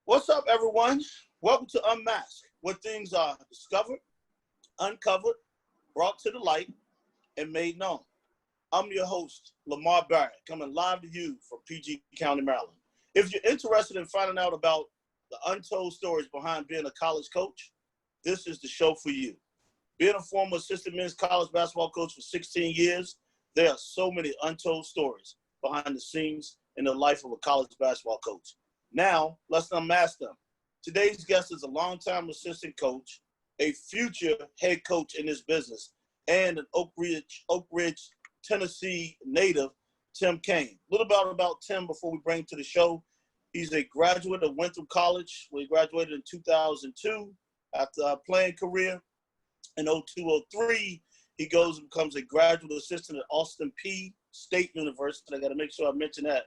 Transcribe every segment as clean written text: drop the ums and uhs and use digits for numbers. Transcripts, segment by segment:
What's up, everyone? Welcome to Unmasked, where things are discovered, uncovered, brought to the light, and made known. I'm your host, Lamar Barrett, coming live to you from PG County, Maryland. If you're interested in finding out about the untold stories behind being a college coach, this is the show for you. Being a former assistant men's college basketball coach for 16 years, there are so many untold stories behind the scenes in the life of a college basketball coach. Now, let's unmask them. Today's guest is a longtime assistant coach, a future head coach in this business, and an Oak Ridge, Tennessee native, Tim Kaine. A little about Tim before we bring him to the show. He's a graduate of Winthrop College, where he graduated in 2002 after a playing career. In 0203, he goes and becomes a graduate assistant at Austin Peay State University. I got to make sure I mention that.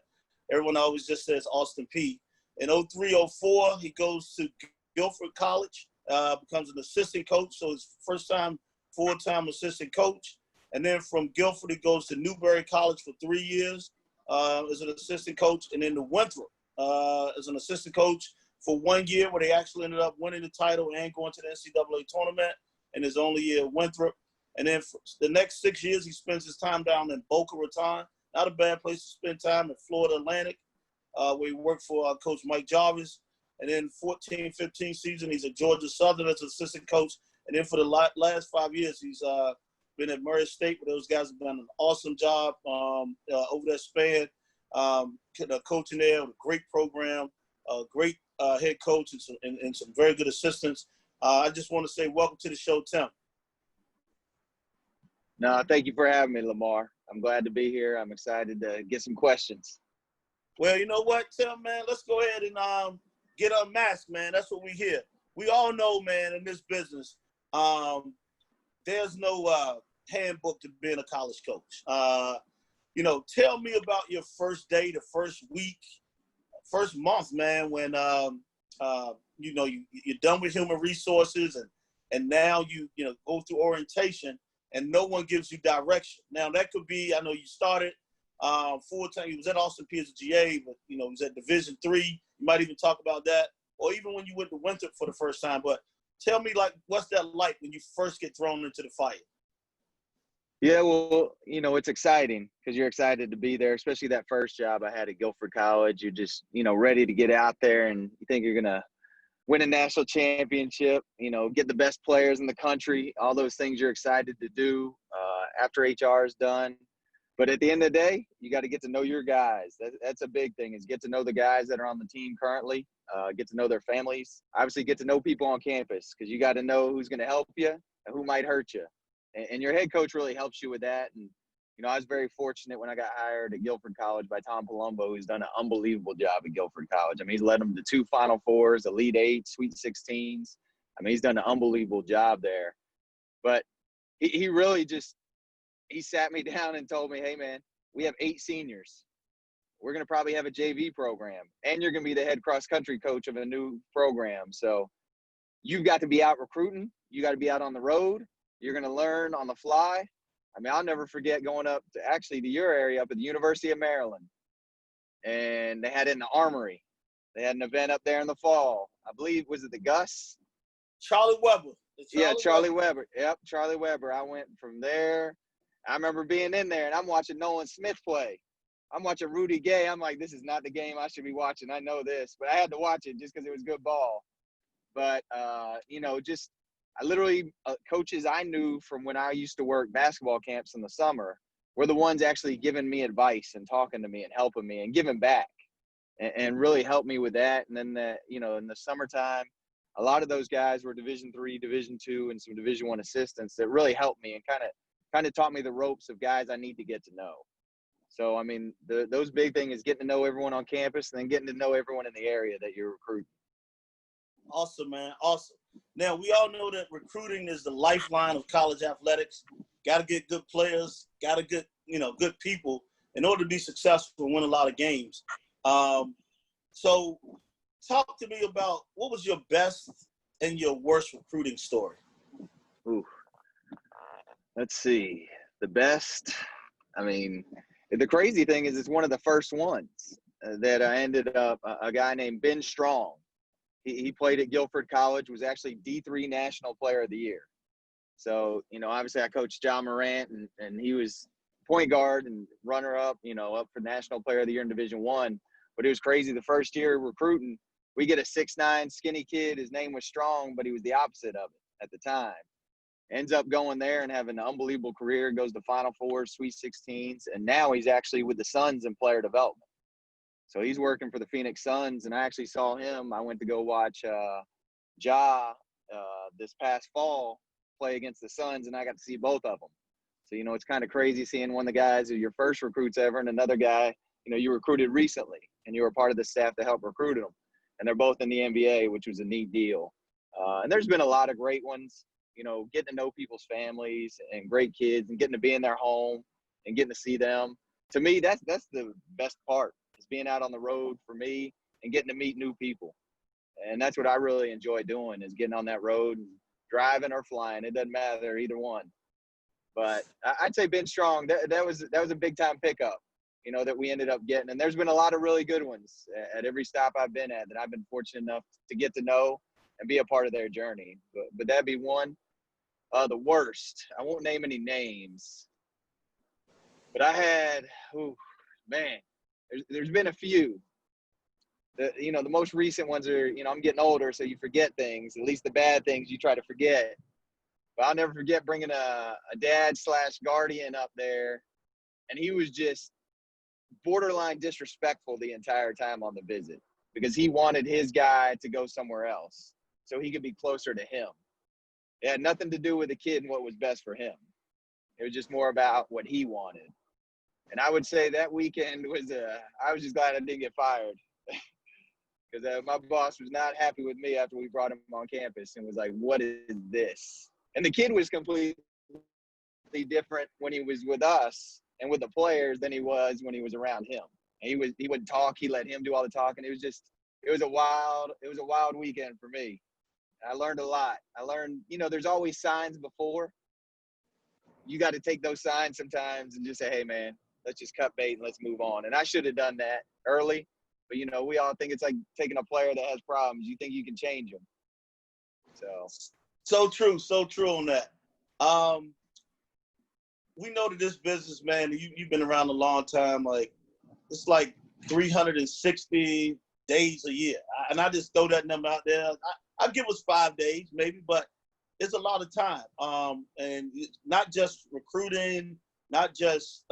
Everyone always just says Austin Peay. In 0304, he goes to Guilford College, becomes an assistant coach. So his first time, full-time assistant coach. And then from Guilford, he goes to Newberry College for 3 years as an assistant coach. And then to Winthrop as an assistant coach for 1 year, where they actually ended up winning the title and going to the NCAA tournament in his only year at Winthrop. And then for the next 6 years, he spends his time down in Boca Raton. Not a bad place to spend time in Florida Atlantic, where he worked for Coach Mike Jarvis. And then 14-15 season, he's at Georgia Southern as assistant coach. And then for the last 5 years, he's been at Murray State, where those guys have done an awesome job over that span. Coaching there, a great program, a great head coach, and some very good assistants. I just want to say welcome to the show, Tim. No, thank you for having me, Lamar. I'm glad to be here. I'm excited to get some questions. Well, you know what, Tim, man? Let's go ahead and get unmasked, man. That's what we hear. We all know, man, in this business, there's no handbook to being a college coach. Tell me about your first day, the first week, first month, man, when you're done with human resources and now you go through orientation and no one gives you direction. Now that could be, I know you started full-time, you was at Austin Peay as a GA, but you was at Division III. You might even talk about that, or even when you went to Winthrop for the first time. But tell me, what's that like when you first get thrown into the fire? Yeah, well, it's exciting because you're excited to be there, especially that first job I had at Guilford College. You're just, ready to get out there and you think you're going to win a national championship, get the best players in the country, all those things you're excited to do after HR is done. But at the end of the day, you got to get to know your guys. That's a big thing, is get to know the guys that are on the team currently, get to know their families, obviously get to know people on campus, because you got to know who's going to help you and who might hurt you. And your head coach really helps you with that. And, I was very fortunate when I got hired at Guilford College by Tom Palumbo, who's done an unbelievable job at Guilford College. I mean, he's led them to 2 Final Fours, Elite Eight, Sweet 16s. I mean, he's done an unbelievable job there. But he really just – he sat me down and told me, hey, man, we have 8 seniors. We're going to probably have a JV program, and you're going to be the head cross-country coach of a new program. So you've got to be out recruiting. You got to be out on the road. You're going to learn on the fly. I mean, I'll never forget going up to your area up at the University of Maryland. And they had it in the Armory. They had an event up there in the fall. I believe, was it the Gus? Charlie Weber. Charlie Weber. Yep, Charlie Weber. I went from there. I remember being in there, and I'm watching Nolan Smith play. I'm watching Rudy Gay. I'm like, this is not the game I should be watching. I know this. But I had to watch it just because it was good ball. But, I literally, coaches I knew from when I used to work basketball camps in the summer were the ones actually giving me advice and talking to me and helping me and giving back and really helped me with that. And then, in the summertime, a lot of those guys were Division III, Division II, and some Division I assistants that really helped me and kind of taught me the ropes of guys I need to get to know. So, I mean, those big thing is getting to know everyone on campus and then getting to know everyone in the area that you're recruiting. Awesome, man. Awesome. Now, we all know that recruiting is the lifeline of college athletics. Got to get good players, got to get, good people in order to be successful and win a lot of games. So talk to me about what was your best and your worst recruiting story? Ooh. Let's see. The best, I mean, the crazy thing is it's one of the first ones that I ended up, a guy named Ben Strong. He played at Guilford College, was actually D3 National Player of the Year. So, obviously I coached John Morant, and he was point guard and runner-up, up for National Player of the Year in Division I. But it was crazy. The first year recruiting, we get a 6'9" skinny kid. His name was Strong, but he was the opposite of it at the time. Ends up going there and having an unbelievable career, goes to Final Four, Sweet 16s, and now he's actually with the Suns in player development. So he's working for the Phoenix Suns, and I actually saw him. I went to go watch this past fall play against the Suns, and I got to see both of them. So, it's kind of crazy seeing one of the guys who your first recruits ever and another guy, you recruited recently, and you were part of the staff to help recruit them. And they're both in the NBA, which was a neat deal. And there's been a lot of great ones, getting to know people's families and great kids and getting to be in their home and getting to see them. To me, that's the best part, is being out on the road for me and getting to meet new people. And that's what I really enjoy doing, is getting on that road and driving or flying. It doesn't matter, either one. But I'd say Ben Strong, that was a big time pickup, that we ended up getting. And there's been a lot of really good ones at every stop I've been at that I've been fortunate enough to get to know and be a part of their journey. But that'd be one. The worst, I won't name any names, but I had, there's been a few. The most recent ones are, I'm getting older, so you forget things. At least the bad things you try to forget. But I'll never forget bringing a dad/guardian up there, and he was just borderline disrespectful the entire time on the visit because he wanted his guy to go somewhere else so he could be closer to him. It had nothing to do with the kid and what was best for him. It was just more about what he wanted. And I would say that weekend I was just glad I didn't get fired because my boss was not happy with me after we brought him on campus and was like, what is this? And the kid was completely different when he was with us and with the players than he was when he was around him. And he wouldn't talk. He let him do all the talking. It was a wild weekend for me. I learned a lot. I learned, there's always signs before. You got to take those signs sometimes and just say, hey, man, let's just cut bait and let's move on. And I should have done that early. But, we all think it's like taking a player that has problems. You think you can change them. So true on that. We know that this business, man, you've been around a long time. Like, it's like 360 days a year. And I just throw that number out there. I'll give us 5 days maybe, but it's a lot of time. And it's not just recruiting, not just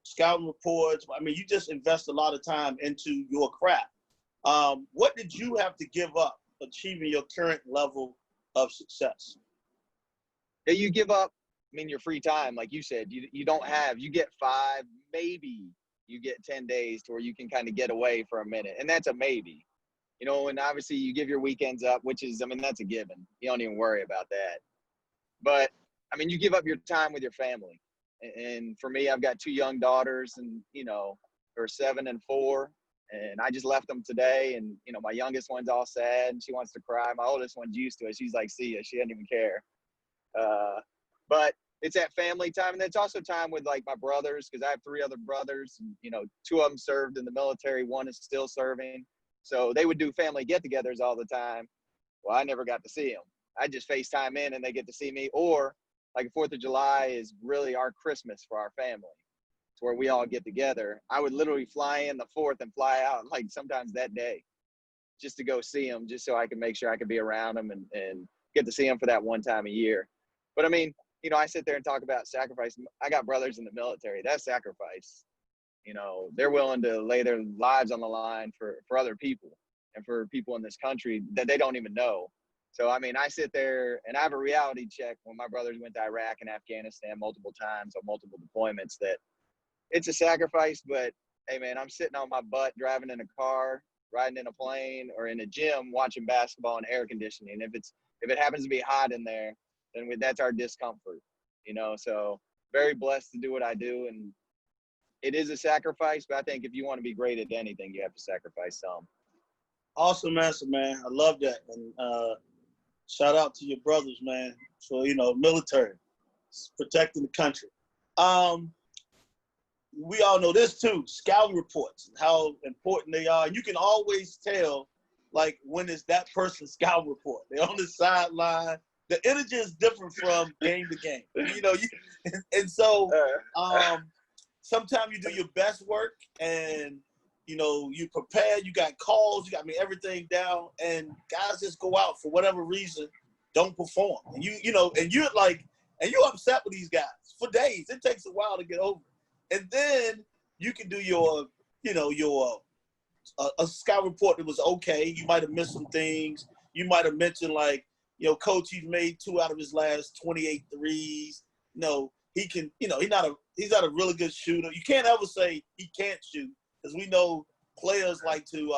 scouting reports. I mean, you just invest a lot of time into your craft. What did you have to give up achieving your current level of success? Yeah, you give up, your free time, like you said, you get 5, maybe you get 10 days to where you can kind of get away for a minute. And that's a maybe, and obviously you give your weekends up, which is, that's a given. You don't even worry about that. But, you give up your time with your family. And for me, I've got 2 young daughters and, they're 7 and 4. And I just left them today. And, my youngest one's all sad and she wants to cry. My oldest one's used to it. She's like, see ya. She doesn't even care. But it's that family time. And it's also time with like my brothers, because I have 3 other brothers. And, 2 of them served in the military. 1 is still serving. So they would do family get-togethers all the time. Well, I never got to see them. I just FaceTime in and they get to see me. Or like 4th of July is really our Christmas for our family. It's where we all get together. I would literally fly in the 4th and fly out like sometimes that day just to go see them, just so I can make sure I could be around them and get to see them for that one time a year. But I sit there and talk about sacrifice. I got brothers in the military. That's sacrifice. They're willing to lay their lives on the line for other people and for people in this country that they don't even know. So, I sit there and I have a reality check when my brothers went to Iraq and Afghanistan multiple times on multiple deployments that it's a sacrifice, but hey, man, I'm sitting on my butt driving in a car, riding in a plane, or in a gym watching basketball and air conditioning. If it happens to be hot in there, then that's our discomfort, So very blessed to do what I do. And it is a sacrifice, but I think if you want to be great at anything, you have to sacrifice some. Awesome answer, man. I love that. And shout out to your brothers, man, for, military, protecting the country. we all know this too, scouting reports, how important they are. And you can always tell, like, when it's that person's scouting report. They're on the sideline. The energy is different from game to game. And so sometimes you do your best work and, you prepare, you got calls, you got everything down, and guys just go out for whatever reason, don't perform. And you're upset with these guys for days. It takes a while to get over it. And then you can do your a scout report that was okay. You might have missed some things. You might have mentioned coach, he's made 2 out of his last 28 threes. He can, he's not a really good shooter. You can't ever say he can't shoot, because we know players like to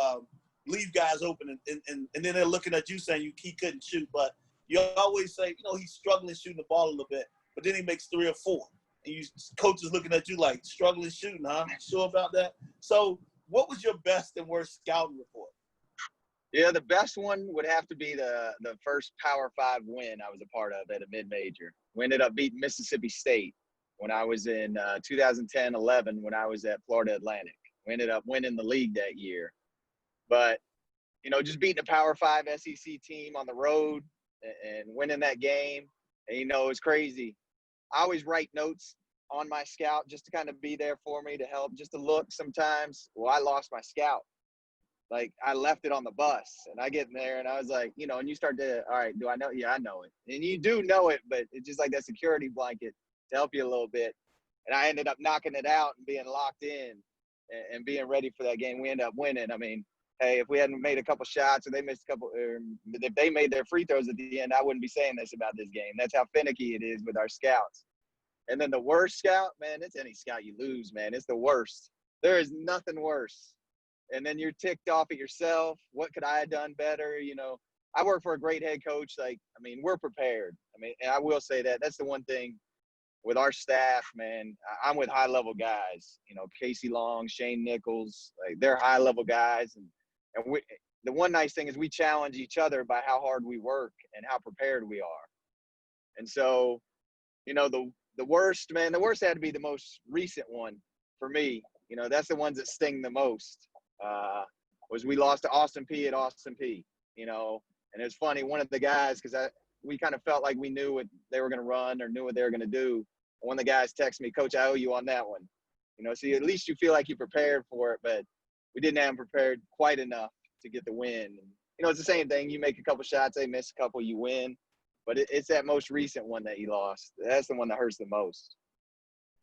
leave guys open and then they're looking at you saying he couldn't shoot. But you always say, he's struggling shooting the ball a little bit, but then he makes 3 or 4. And coach is looking at you like, struggling shooting, huh? Sure about that? So what was your best and worst scouting report? Yeah, the best one would have to be the first Power 5 win I was a part of at a mid-major. We ended up beating Mississippi State when I was in 2010-11 when I was at Florida Atlantic. We ended up winning the league that year. But, just beating a Power 5 SEC team on the road and winning that game, and, it was crazy. I always write notes on my scout just to kind of be there for me, to help, just to look sometimes. Well, I lost my scout. Like, I left it on the bus, and I get in there, and I was like, and you start to, all right, do I know? Yeah, I know it. And you do know it, but it's just like that security blanket to help you a little bit. And I ended up knocking it out and being locked in and being ready for that game. We ended up winning. I mean, hey, if we hadn't made a couple shots or they missed a couple, or if they made their free throws at the end, I wouldn't be saying this about this game. That's how finicky it is with our scouts. And then the worst scout, man, it's any scout you lose, man. It's the worst. There is nothing worse. And then you're ticked off at yourself. What could I have done better? I work for a great head coach. We're prepared. And I will say that. That's the one thing with our staff, man. I'm with high-level guys. Casey Long, Shane Nichols. They're high-level guys. And the one nice thing is we challenge each other by how hard we work and how prepared we are. And so, the worst, man, the worst had to be the most recent one for me. That's the ones that sting the most. Was we lost to Austin P at Austin P, and it's funny, one of the guys, because we kind of felt like we knew what they were going to run or knew what they were going to do. One of the guys texted me, Coach, I owe you on that one. So at least you feel like you prepared for it, but we didn't have them prepared quite enough to get the win. And, it's the same thing. You make a couple shots, they miss a couple, you win. But it's that most recent one that you lost. That's the one that hurts the most.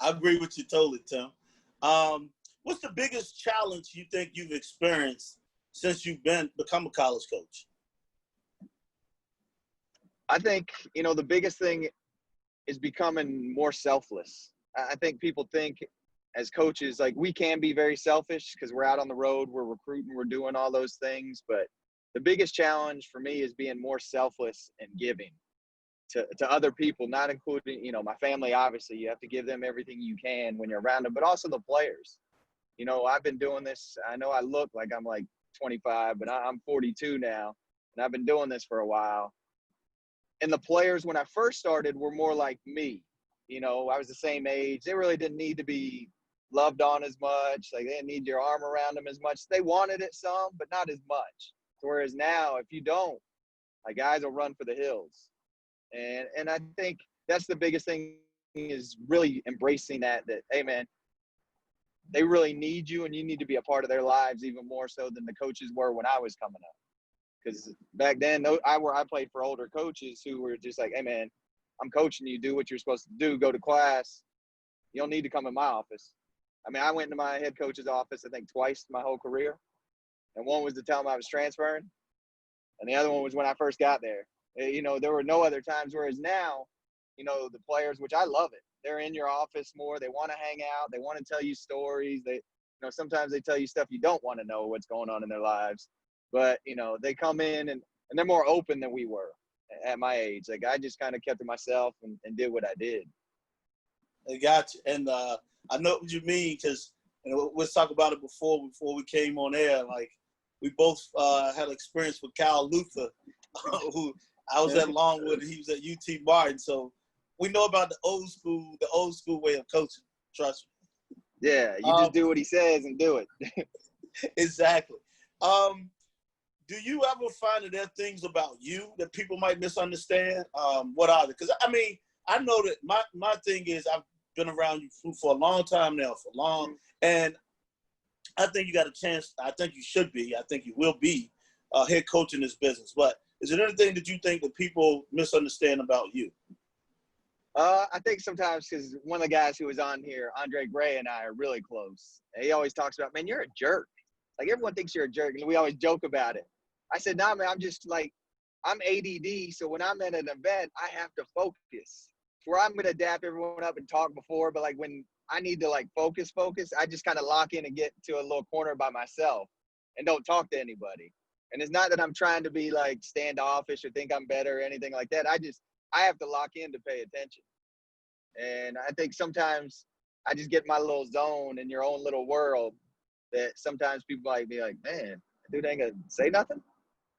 I agree with you totally, Tim. What's the biggest challenge you think you've experienced since you've become a college coach? I think, the biggest thing is becoming more selfless. I think people think as coaches, we can be very selfish because we're out on the road, we're recruiting, we're doing all those things. But the biggest challenge for me is being more selfless and giving to other people, not including, my family. Obviously, you have to give them everything you can when you're around them, but also the players. I've been doing this. I know I look like I'm 25, but I'm 42 now, and I've been doing this for a while. And the players, when I first started, were more like me. I was the same age. They really didn't need to be loved on as much. They didn't need your arm around them as much. They wanted it some, but not as much. Whereas now, if you don't, guys will run for the hills. And I think that's the biggest thing, is really embracing that, hey, man, they really need you, and you need to be a part of their lives even more so than the coaches were when I was coming up. Because back then, I played for older coaches who were just like, hey, man, I'm coaching you. Do what you're supposed to do. Go to class. You don't need to come in my office. I went into my head coach's office, I think, twice my whole career. And one was to tell him I was transferring. And the other one was when I first got there. There were no other times, whereas now, the players, which I love it, they're in your office more. They want to hang out. They want to tell you stories. They, sometimes they tell you stuff you don't want to know what's going on in their lives. But, they come in and they're more open than we were at my age. I just kind of kept to myself and did what I did. I got you. And I know what you mean, because we'll talk about it before we came on air. We both had experience with Kyle Luther, who I was at Longwood and he was at UT Martin. So we know about the old school way of coaching. Trust me. Yeah, you just do what he says and do it. Exactly. Do you ever find that there are things about you that people might misunderstand? What are they? Because I mean, I know that my thing is I've been around you for a long time now, and I think you got a chance. I think you should be. I think you will be head coach in this business. But is there anything that you think that people misunderstand about you? I think sometimes because one of the guys who was on here, Andre Gray, and I are really close. He always talks about, man, you're a jerk. Like, everyone thinks you're a jerk, and we always joke about it. I said, nah, man, I'm just like, I'm ADD, so when I'm at an event, I have to focus. Where I'm going to dap everyone up and talk before, but like when I need to like focus, I just kind of lock in and get to a little corner by myself and don't talk to anybody. And it's not that I'm trying to be like standoffish or think I'm better or anything like that. I have to lock in to pay attention. And I think sometimes I just get my little zone in your own little world that sometimes people might be like, man, dude ain't gonna say nothing.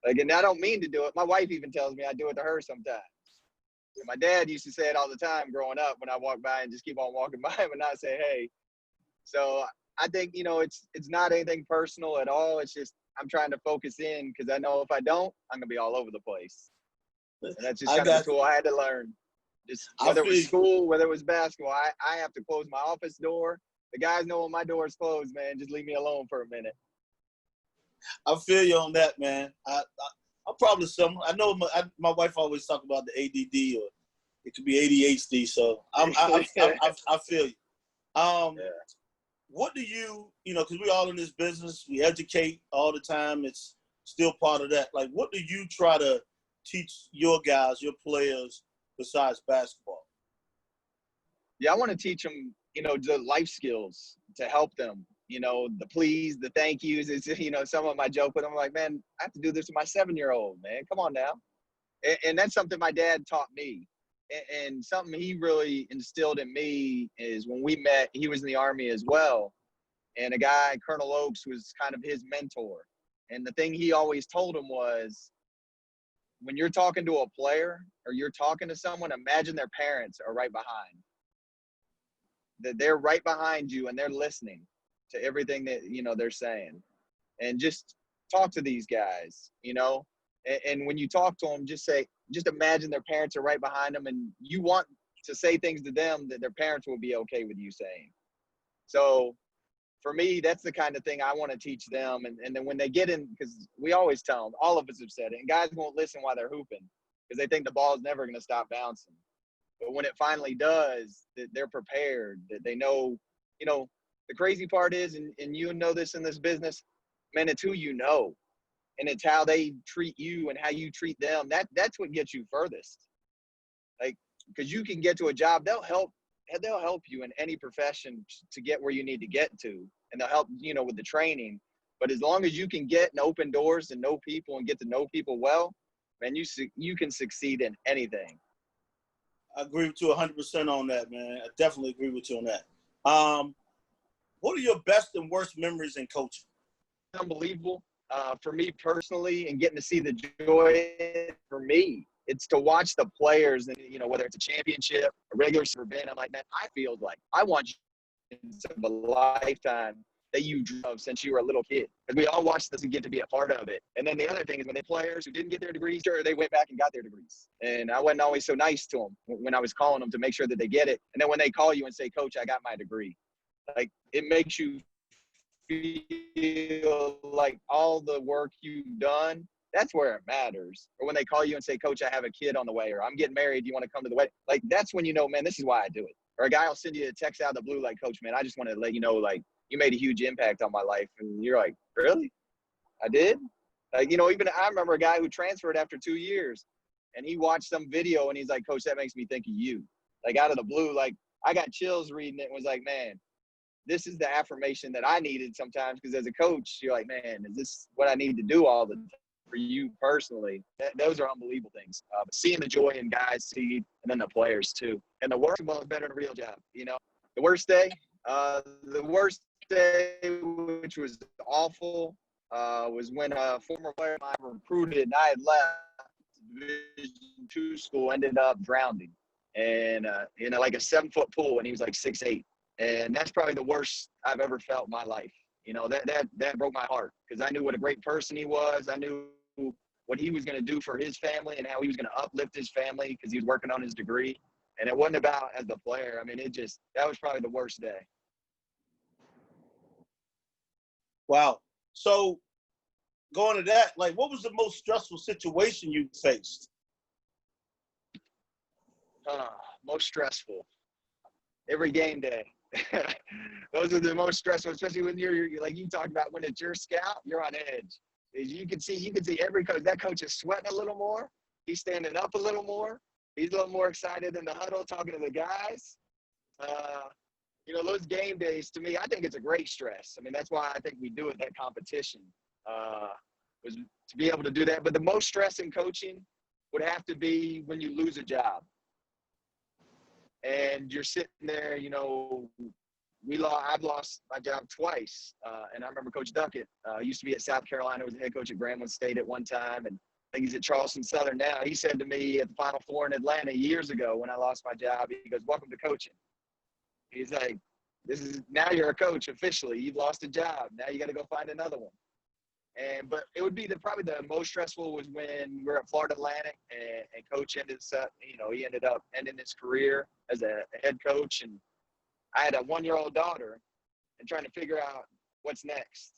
Like, and I don't mean to do it. My wife even tells me I do it to her sometimes. And my dad used to say it all the time growing up when I walk by and just keep on walking by him and not say, hey. So I think, it's not anything personal at all. It's just I'm trying to focus in because I know if I don't, I'm going to be all over the place. And that's just kind of a tool I had to learn. Just whether it was school, whether it was basketball, I have to close my office door. The guys know when my door is closed, man. Just leave me alone for a minute. I feel you on that, man. I'm probably some. I know my wife always talk about the ADD, or it could be ADHD. So I feel you. Yeah. What do you because we all in this business, we educate all the time. It's still part of that. Like, what do you try to teach your guys, your players, besides basketball? Yeah, I want to teach them, the life skills to help them. The please, the thank yous. It's, some of my joke with them. I'm like, man, I have to do this with my 7-year-old, man. Come on now. And that's something my dad taught me. And something he really instilled in me is when we met, he was in the Army as well. And a guy, Colonel Oakes, was kind of his mentor. And the thing he always told him was, when you're talking to a player or you're talking to someone, imagine their parents are right behind. That they're right behind you and they're listening to everything that, they're saying. And just talk to these guys, and when you talk to them, just imagine their parents are right behind them and you want to say things to them that their parents will be okay with you saying. So for me, that's the kind of thing I want to teach them. And then when they get in, because we always tell them, all of us have said it, and guys won't listen while they're hooping because they think the ball is never going to stop bouncing. But when it finally does, that they're prepared, that they know, the crazy part is, and you know this in this business, man, it's who you know. And it's how they treat you and how you treat them. That's what gets you furthest. Like, because you can get to a job, they'll help you in any profession to get where you need to get to. And they'll help, with the training. But as long as you can get and open doors and know people and get to know people well, man, you can succeed in anything. I agree with you 100% on that, man. I definitely agree with you on that. What are your best and worst memories in coaching? Unbelievable. For me personally, and getting to see the joy for me, it's to watch the players and, whether it's a championship, a regular event, I'm like, man, I feel like I want you of a lifetime that you drove since you were a little kid. Because we all watch this and get to be a part of it. And then the other thing is when the players who didn't get their degrees, sure, they went back and got their degrees. And I wasn't always so nice to them when I was calling them to make sure that they get it. And then when they call you and say, Coach, I got my degree, like, it makes you feel like all the work you've done, that's where it matters. Or when they call you and say, Coach, I have a kid on the way, or I'm getting married, do you want to come to the wedding? Like, that's when you know, man, this is why I do it. Or a guy will send you a text out of the blue like, Coach, man, I just want to let you know, like, you made a huge impact on my life. And you're like, really? I did? Like, even I remember a guy who transferred after 2 years, and he watched some video and he's like, Coach, that makes me think of you. Like, out of the blue, like, I got chills reading it and was like, man, this is the affirmation that I needed sometimes, because as a coach, you're like, man, is this what I need to do all the time for you personally? Those are unbelievable things. But seeing the joy in guys see, and then the players too. And the work is better than a real job. The worst day, which was awful, was when a former player I recruited and I had left Division II school ended up drowning. And, like a 7-foot pool, and he was like 6'8". And that's probably the worst I've ever felt in my life. You know, that broke my heart because I knew what a great person he was. I knew what he was going to do for his family and how he was going to uplift his family because he was working on his degree. And it wasn't about as the player. I mean, that was probably the worst day. Wow. So going to that, like, what was the most stressful situation you faced? Most stressful. Every game day. Those are the most stressful, especially when you're like you talked about when it's your scout, you're on edge. You can see every coach. That coach is sweating a little more. He's standing up a little more. He's a little more excited in the huddle, talking to the guys. You know, those game days, to me, I think it's a great stress. I mean, that's why I think we do it, that competition, was to be able to do that. But the most stress in coaching would have to be when you lose a job. And you're sitting there, you know, I've lost my job twice. And I remember Coach Duckett used to be at South Carolina, was the head coach at Grambling State at one time. And I think he's at Charleston Southern now. He said to me at the Final Four in Atlanta years ago when I lost my job, he goes, "Welcome to coaching." He's like, now you're a coach officially. You've lost a job. Now you got to go find another one. But it would be probably the most stressful was when we're at Florida Atlantic and Coach ended up ending his career as a head coach. And I had a 1-year-old daughter and trying to figure out what's next,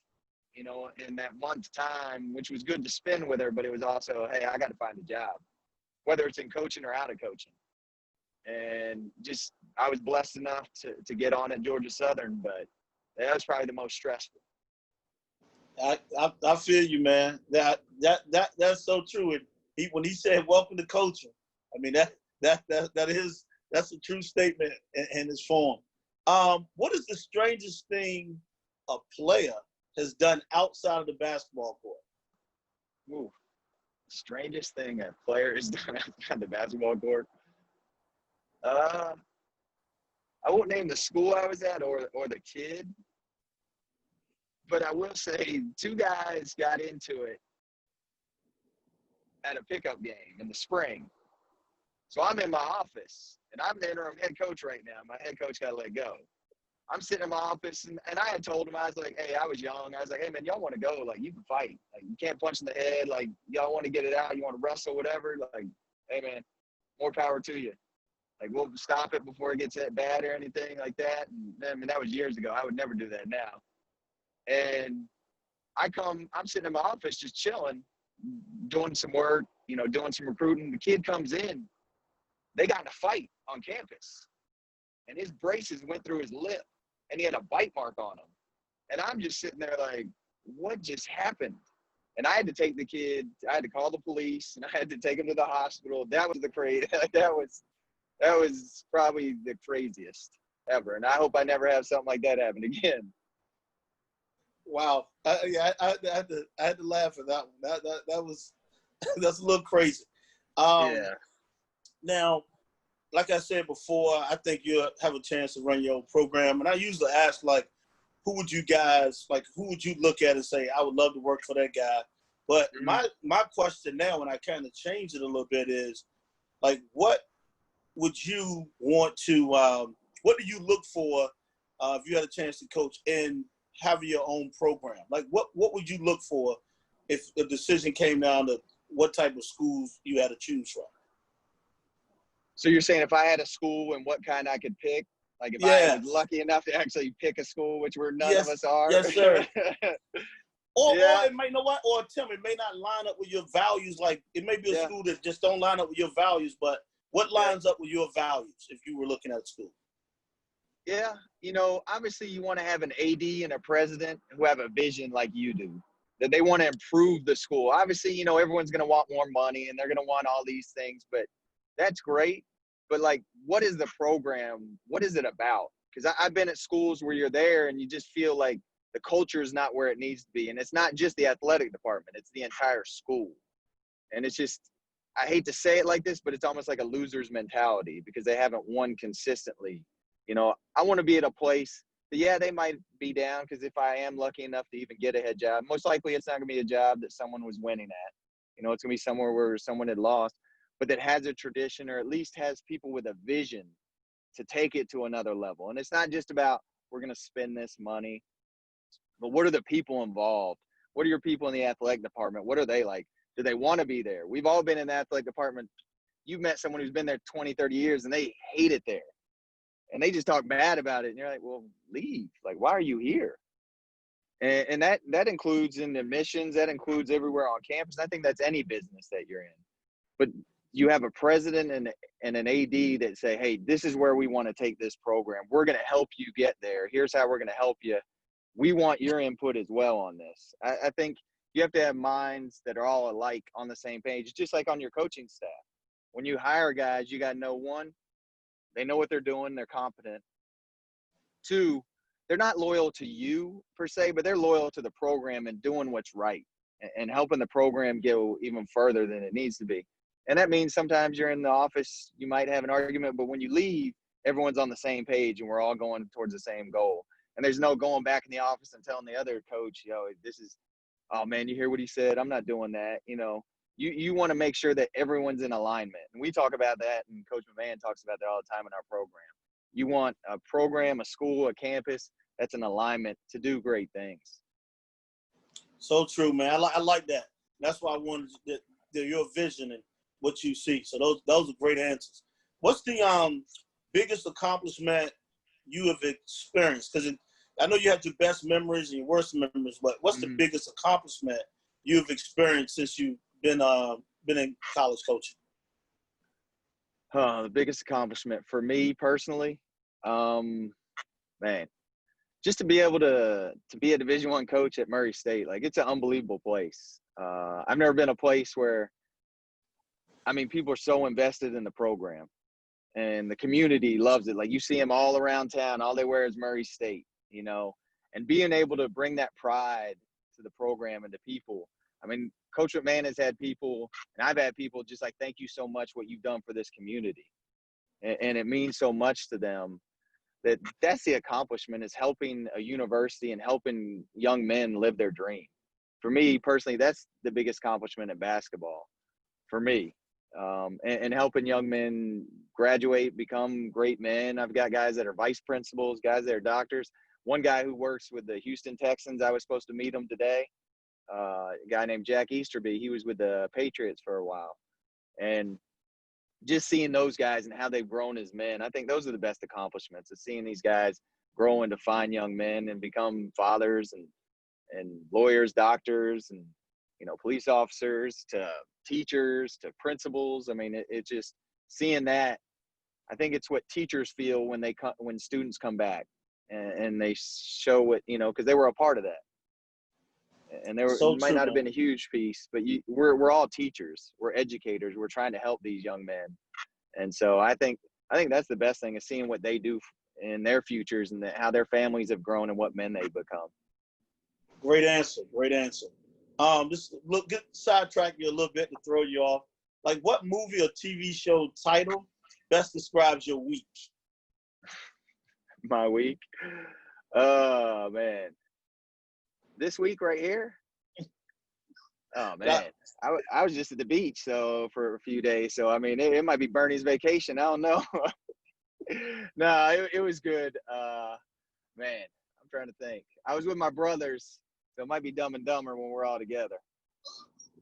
you know, in that month's time, which was good to spend with her, but it was also, hey, I got to find a job, whether it's in coaching or out of coaching. And just, I was blessed enough to get on at Georgia Southern, but that was probably the most stressful. I feel you, man. That's so true. And when he said "welcome to coaching," I mean that's a true statement in its form. What is the strangest thing a player has done outside of the basketball court? Ooh, strangest thing a player has done outside the basketball court. I won't name the school I was at or the kid. But I will say 2 guys got into it at a pickup game in the spring. So I'm in my office, and I'm the interim head coach right now. My head coach got let go. I'm sitting in my office, and I had told him, I was like, hey, I was young. I was like, hey, man, y'all want to go. Like, you can fight. Like, you can't punch in the head. Like, y'all want to get it out. You want to wrestle, whatever. Like, hey, man, more power to you. Like, we'll stop it before it gets that bad or anything like that. And, I mean, that was years ago. I would never do that now. And I'm sitting in my office just chilling, doing some work, you know, doing some recruiting. The kid comes in. They got in a fight on campus. And his braces went through his lip. And he had a bite mark on him. And I'm just sitting there like, what just happened? And I had to take the kid. I had to call the police. And I had to take him to the hospital. That was the crazy. that was probably the craziest ever. And I hope I never have something like that happen again. Wow, I had to laugh at that one. That was that's a little crazy. Yeah. Now, like I said before, I think you'll have a chance to run your own program, and I usually ask like, who would you look at and say, I would love to work for that guy? But my question now, and I kind of changed it a little bit, is like, what would you want to? What do you look for if you had a chance to coach in having your own program? Like, what would you look for if the decision came down to what type of schools you had to choose from? So you're saying if I had a school and what kind I could pick? Like if I was lucky enough to actually pick a school, which none of us are? Yes, sir. Or it may, you know what? Or Tim, it may not line up with your values. Like it may be a school that just don't line up with your values, but what lines up with your values if you were looking at a school? Yeah, you know, obviously you want to have an AD and a president who have a vision like you do, that they want to improve the school. Obviously, you know, everyone's going to want more money and they're going to want all these things, but that's great. But like, what is the program? What is it about? Because I've been at schools where you're there and you just feel like the culture is not where it needs to be. And it's not just the athletic department, it's the entire school. And it's just, I hate to say it like this, but it's almost like a loser's mentality because they haven't won consistently. You know, I want to be at a place that, yeah, they might be down because if I am lucky enough to even get a head job, most likely it's not going to be a job that someone was winning at. You know, it's going to be somewhere where someone had lost, but that has a tradition or at least has people with a vision to take it to another level. And it's not just about, we're going to spend this money, but what are the people involved? What are your people in the athletic department? What are they like? Do they want to be there? We've all been in the athletic department. You've met someone who's been there 20, 30 years and they hate it there. And they just talk bad about it. And you're like, well, leave. Like, why are you here? And that includes in admissions. That includes everywhere on campus. I think that's any business that you're in. But you have a president and an AD that say, hey, this is where we want to take this program. We're going to help you get there. Here's how we're going to help you. We want your input as well on this. I think you have to have minds that are all alike on the same page, just like on your coaching staff. When you hire guys, you got to know, one, they know what they're doing, they're competent. Two, they're not loyal to you per se, but they're loyal to the program and doing what's right and helping the program go even further than it needs to be. And that means sometimes you're in the office, you might have an argument, but when you leave, everyone's on the same page and we're all going towards the same goal. And there's no going back in the office and telling the other coach, this is, oh man, you hear what he said? I'm not doing that. You want to make sure that everyone's in alignment. And we talk about that, and Coach McMahon talks about that all the time in our program. You want a program, a school, a campus that's in alignment to do great things. So true, man. I like that. That's why I wanted your vision and what you see. So those are great answers. What's the biggest accomplishment you have experienced? Because I know you had your best memories and your worst memories, but what's the biggest accomplishment you've experienced since you've been in college coaching? The biggest accomplishment for me personally, man, just to be able to be a Division I coach at Murray State. Like, it's an unbelievable place. I've never been a place where, people are so invested in the program and the community loves it. Like, you see them all around town, all they wear is Murray State, and being able to bring that pride to the program and to people. Coach McMahon has had people, and I've had people just like, thank you so much what you've done for this community. And it means so much to them. That's the accomplishment, is helping a university and helping young men live their dream. For me personally, that's the biggest accomplishment in basketball for me. And helping young men graduate, become great men. I've got guys that are vice principals, guys that are doctors. One guy who works with the Houston Texans, I was supposed to meet him today. A guy named Jack Easterby, he was with the Patriots for a while. And just seeing those guys and how they've grown as men, I think those are the best accomplishments, is seeing these guys grow into fine young men and become fathers and lawyers, doctors, and police officers, to teachers, to principals. It just, seeing that, I think it's what teachers feel when students come back and they show what, because they were a part of that. And might not have been a huge piece, but we're all teachers, we're educators, we're trying to help these young men. And so I think that's the best thing, is seeing what they do in their futures and how their families have grown and what men they've become. Great answer. Just get sidetrack you a little bit to throw you off. Like, what movie or TV show title best describes your week? My week? Oh man. This week right here? Oh man, I was just at the beach for a few days. So it might be Bernie's vacation. I don't know. No, it was good. Man, I'm trying to think. I was with my brothers, so it might be Dumb and Dumber when we're all together.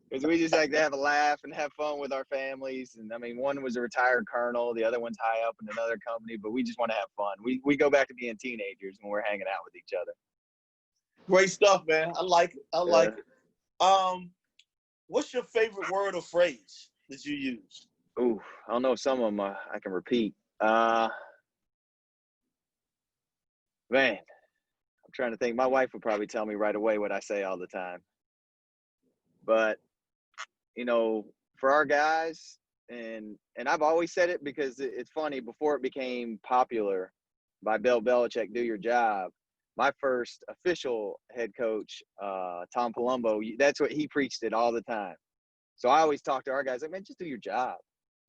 Because we just like to have a laugh and have fun with our families. And one was a retired colonel, the other one's high up in another company, but we just want to have fun. We go back to being teenagers when we're hanging out with each other. Great stuff, man. I like it. What's your favorite word or phrase that you use? Ooh, I don't know if some of them I can repeat. Man, I'm trying to think. My wife would probably tell me right away what I say all the time. But, for our guys, and I've always said it because it's funny, before it became popular by Bill Belichick, do your job, my first official head coach, Tom Palumbo, that's what he preached it all the time. So I always talk to our guys like, man, just do your job.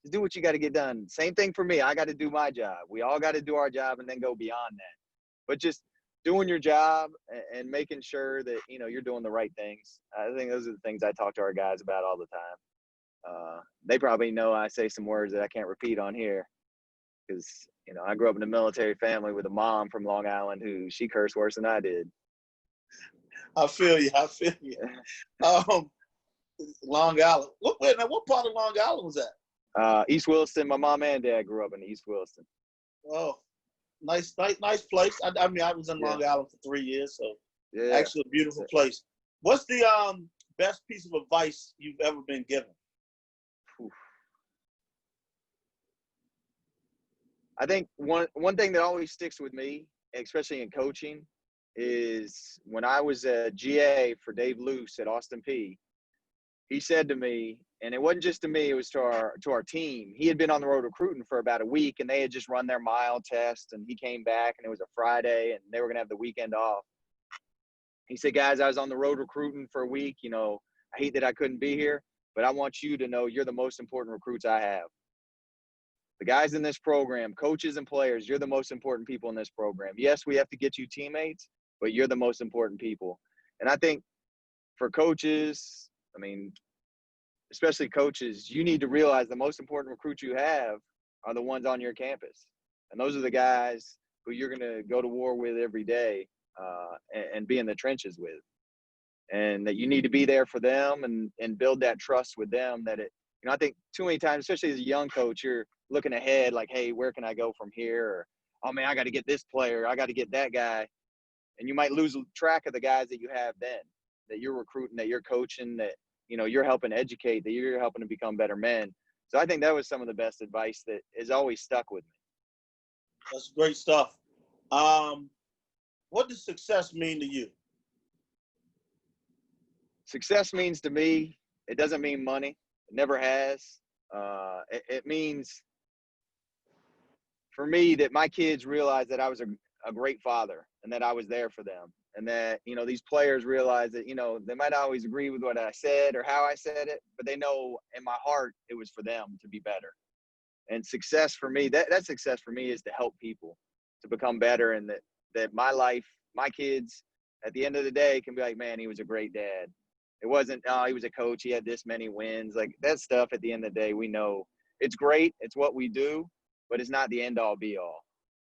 Just do what you got to get done. Same thing for me. I got to do my job. We all got to do our job and then go beyond that. But just doing your job and making sure that, you're doing the right things. I think those are the things I talk to our guys about all the time. They probably know I say some words that I can't repeat on here. because, I grew up in a military family with a mom from Long Island who she cursed worse than I did. I feel you. Long Island. What part of Long Island was that? East Williston. My mom and dad grew up in East Williston. Oh, nice place. I mean, I was in Long Island for 3 years, so actually a beautiful place. What's the best piece of advice you've ever been given? I think one thing that always sticks with me, especially in coaching, is when I was a GA for Dave Luce at Austin Peay. He said to me, and it wasn't just to me, it was to our team. He had been on the road recruiting for about a week, and they had just run their mile test, and he came back, and it was a Friday, and they were going to have the weekend off. He said, guys, I was on the road recruiting for a week. I hate that I couldn't be here, but I want you to know you're the most important recruits I have. The guys in this program, coaches and players, you're the most important people in this program. Yes, we have to get you teammates, but you're the most important people. And I think for coaches, especially coaches, you need to realize the most important recruits you have are the ones on your campus. And those are the guys who you're going to go to war with every day and be in the trenches with. And that you need to be there for them and build that trust with them that I think too many times, especially as a young coach, you're looking ahead like, hey, where can I go from here? Or, oh, man, I got to get this player. I got to get that guy. And you might lose track of the guys that you have then, that you're recruiting, that you're coaching, that, you're helping educate, that you're helping to become better men. So I think that was some of the best advice that has always stuck with me. That's great stuff. What does success mean to you? Success means to me, it doesn't mean money. It never has. It means for me that my kids realize that I was a great father and that I was there for them. And that, these players realize that, they might not always agree with what I said or how I said it, but they know in my heart it was for them to be better. And success for me, that success for me is to help people to become better, and that my life, my kids, at the end of the day can be like, man, he was a great dad. It wasn't, he was a coach, he had this many wins. Like that stuff at the end of the day, we know it's great. It's what we do, but it's not the end all be all.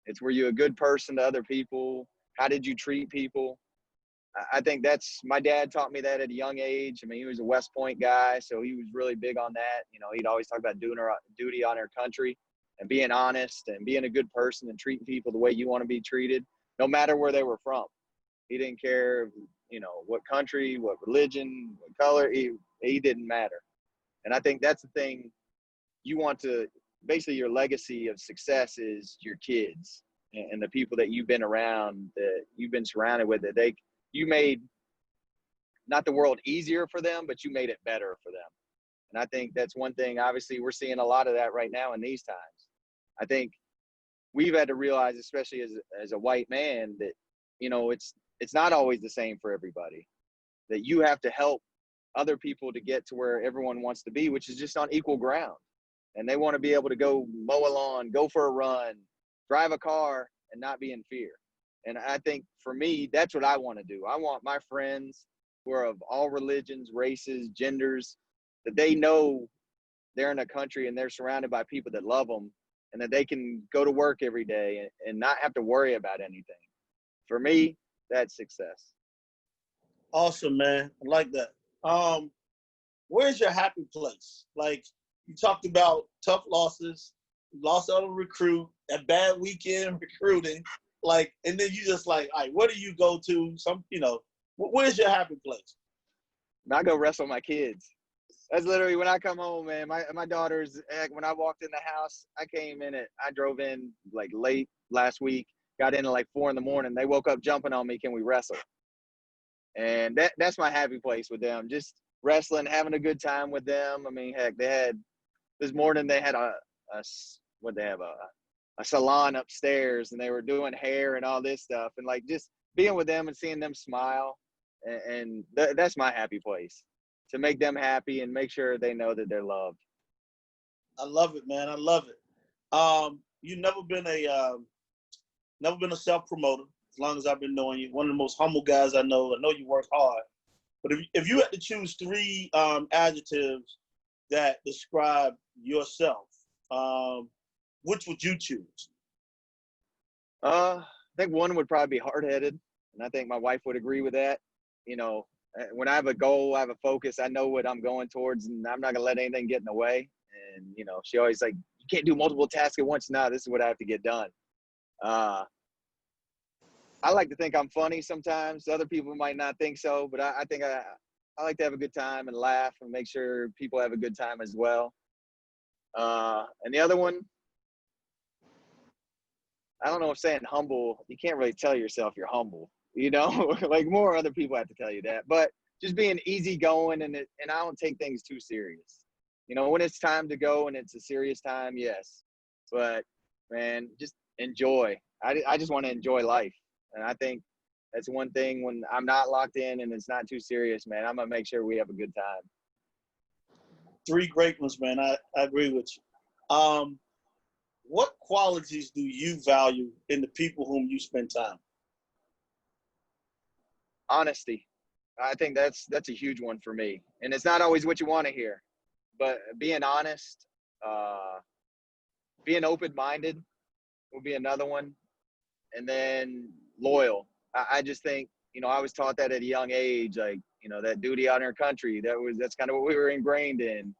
It's were you a good person to other people? How did you treat people? I think my dad taught me that at a young age. He was a West Point guy, so he was really big on that. He'd always talk about doing our duty on our country and being honest and being a good person and treating people the way you want to be treated, no matter where they were from. He didn't care, what country, what religion, what color, he didn't matter. And I think that's the thing you want to, basically your legacy of success is your kids and the people that you've been around, that you've been surrounded with, that you made not the world easier for them, but you made it better for them. And I think that's one thing, obviously we're seeing a lot of that right now in these times. I think we've had to realize, especially as a white man, that, it's not always the same for everybody, that you have to help other people to get to where everyone wants to be, which is just on equal ground. And they want to be able to go mow a lawn, go for a run, drive a car, and not be in fear. And I think for me, that's what I want to do. I want my friends who are of all religions, races, genders, that they know they're in a country and they're surrounded by people that love them, and that they can go to work every day and not have to worry about anything. For me, that's success. Awesome, man. I like that. Where's your happy place? Like you talked about tough losses, you lost out on recruit, that bad weekend recruiting, and then you just all right, where do you go to? Where's your happy place? I go wrestle my kids. That's literally when I come home, man. My daughters, when I walked in the house, I drove in late last week, got in at 4 a.m. They woke up jumping on me, can we wrestle? And that's my happy place with them. Just wrestling, having a good time with them. This morning they had a salon upstairs, and they were doing hair and all this stuff. And just being with them and seeing them smile. And that's my happy place, to make them happy and make sure they know that they're loved. I love it, man. I love it. You've never been a self-promoter as long as I've been knowing you. One of the most humble guys I know. I know you work hard. But if you had to choose 3 adjectives that describe yourself, which would you choose? I think one would probably be hard-headed, and I think my wife would agree with that. You know, when I have a goal, I have a focus, I know what I'm going towards, and I'm not gonna let anything get in the way. And you know, she always like, you can't do multiple tasks at once. No, this is what I have to get done. I like to think I'm funny sometimes. Other people might not think so, but I think I like to have a good time and laugh and make sure people have a good time as well. And the other one, I don't know if saying humble, you can't really tell yourself you're humble, you know, like more other people have to tell you that, but just being easygoing and I don't take things too serious. You know, when it's time to go and it's a serious time, yes, but man, just enjoy. I just want to enjoy life. And I think that's one thing when I'm not locked in and it's not too serious, man, I'm going to make sure we have a good time. Three great ones, man. I agree with you. What qualities do you value in the people whom you spend time? Honesty. I think that's a huge one for me. And it's not always what you want to hear, but being honest, being open-minded will be another one. And then loyal. I just think, you know, I was taught that at a young age, like, you know, that duty out in our country, that's kind of what we were ingrained in,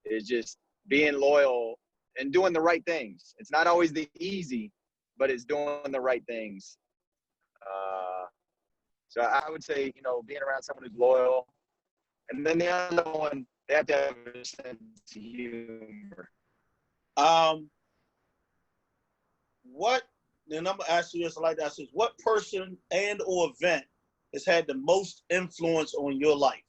is just being loyal and doing the right things. It's not always the easy, but it's doing the right things. So I would say, you know, being around someone who's loyal. And then the other one, they have to have a sense of humor. What, and I'm gonna ask you this, I like to ask this, what person and or event has had the most influence on your life?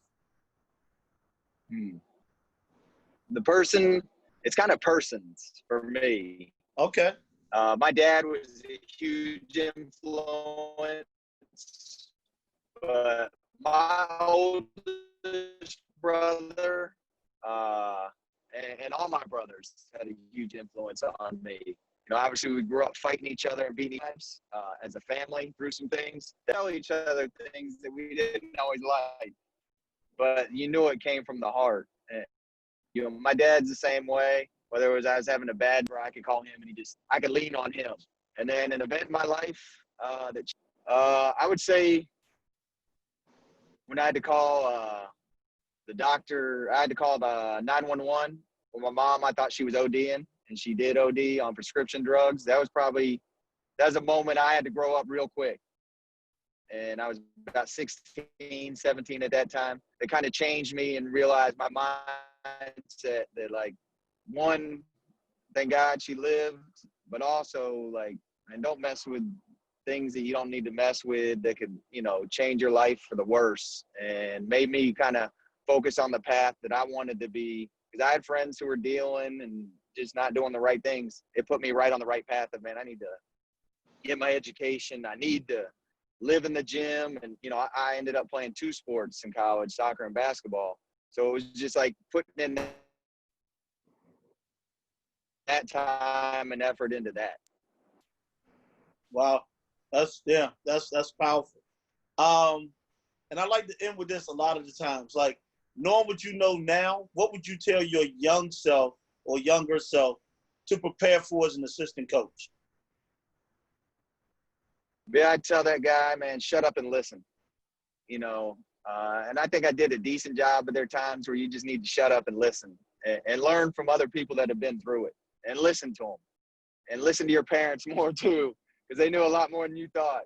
The person, it's kind of persons for me. Okay. My dad was a huge influence, but my oldest brother and all my brothers had a huge influence on me. You know, obviously we grew up fighting each other and beating each other as a family through some things, tell each other things that we didn't always like, but you knew it came from the heart. And, you know, my dad's the same way. Whether it was I was having a bad day, I could call him and I could lean on him. And then an event in my life I would say when I had to call the doctor, I had to call the 911 with my mom. I thought she was ODing, and she did OD on prescription drugs. That was a moment I had to grow up real quick. And I was about 16, 17 at that time. It kind of changed me and realized my mindset that, like, one, thank God she lived, but also, like, and don't mess with things that you don't need to mess with that could, you know, change your life for the worse, and made me kind of focus on the path that I wanted to be, because I had friends who were dealing and just not doing the right things. It put me right on the right path of, man, I need to get my education. I need to live in the gym. And, you know, I ended up playing two sports in college, soccer and basketball. So it was just like putting in that time and effort into that. Wow. That's powerful. And I like to end with this a lot of the times. Like, knowing what you know now, what would you tell your young self or younger self to prepare for as an assistant coach? Yeah, I'd tell that guy, man, shut up and listen. You know, and I think I did a decent job, but there are times where you just need to shut up and listen and learn from other people that have been through it, and listen to them, and listen to your parents more too, because they knew a lot more than you thought.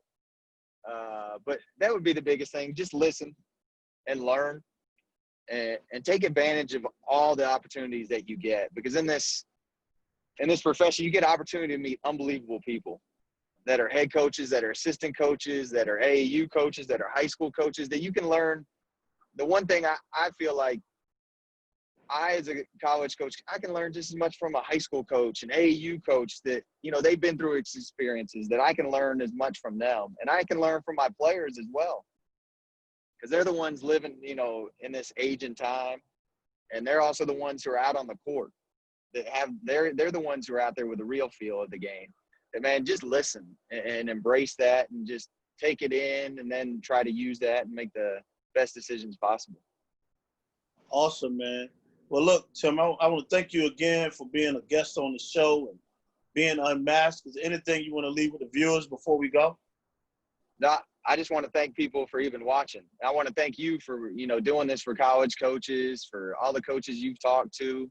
But that would be the biggest thing. Just listen and learn, and take advantage of all the opportunities that you get, because in this profession, you get opportunity to meet unbelievable people that are head coaches, that are assistant coaches, that are AAU coaches, that are high school coaches, that you can learn. The one thing I feel like as a college coach, I can learn just as much from a high school coach, an AAU coach, that, you know, they've been through experiences, that I can learn as much from them. And I can learn from my players as well, because they're the ones living, you know, in this age and time. And they're also the ones who are out on the court that they're the ones who are out there with the real feel of the game. And man, just listen and embrace that, and just take it in, and then try to use that and make the best decisions possible. Awesome, man. Well, look, Tim, I want to thank you again for being a guest on the show, and being unmasked. Is there anything you want to leave with the viewers before we go? No, I just want to thank people for even watching. I want to thank you for, doing this for college coaches, for all the coaches you've talked to,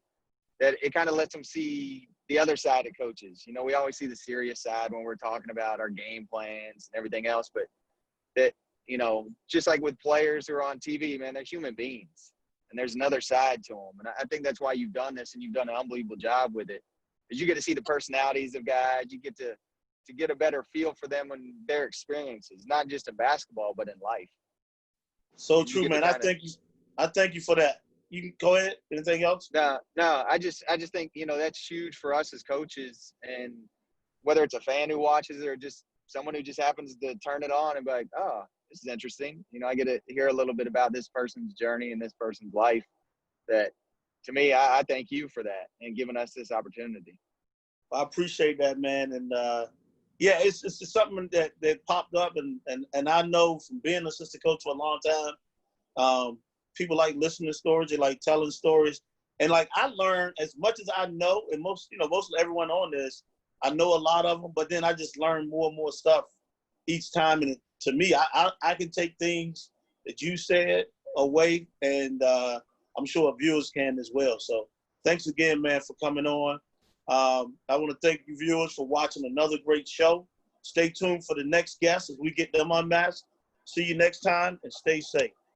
that it kind of lets them see the other side of coaches. We always see the serious side when we're talking about our game plans and everything else, but that, just like with players who are on TV, man, they're human beings and there's another side to them. And I think that's why you've done this and you've done an unbelievable job with it, is you get to see the personalities of guys. You get to get a better feel for them and their experiences, not just in basketball, but in life. So true, man. I thank you for that. You can go ahead. Anything else? No, I just think, that's huge for us as coaches, and whether it's a fan who watches it or just someone who just happens to turn it on and be like, oh, this is interesting. I get to hear a little bit about this person's journey and this person's life. That, to me, I thank you for that and giving us this opportunity. I appreciate that, man. And yeah, it's just something that popped up, and I know from being an assistant coach for a long time, people like listening to stories, they like telling stories. And like I learned as much as I know, and most of everyone on this, I know a lot of them, but then I just learn more and more stuff each time. And to me, I can take things that you said away, and I'm sure our viewers can as well. So thanks again, man, for coming on. I want to thank you viewers for watching another great show. Stay tuned for the next guest as we get them unmasked. See you next time, and stay safe.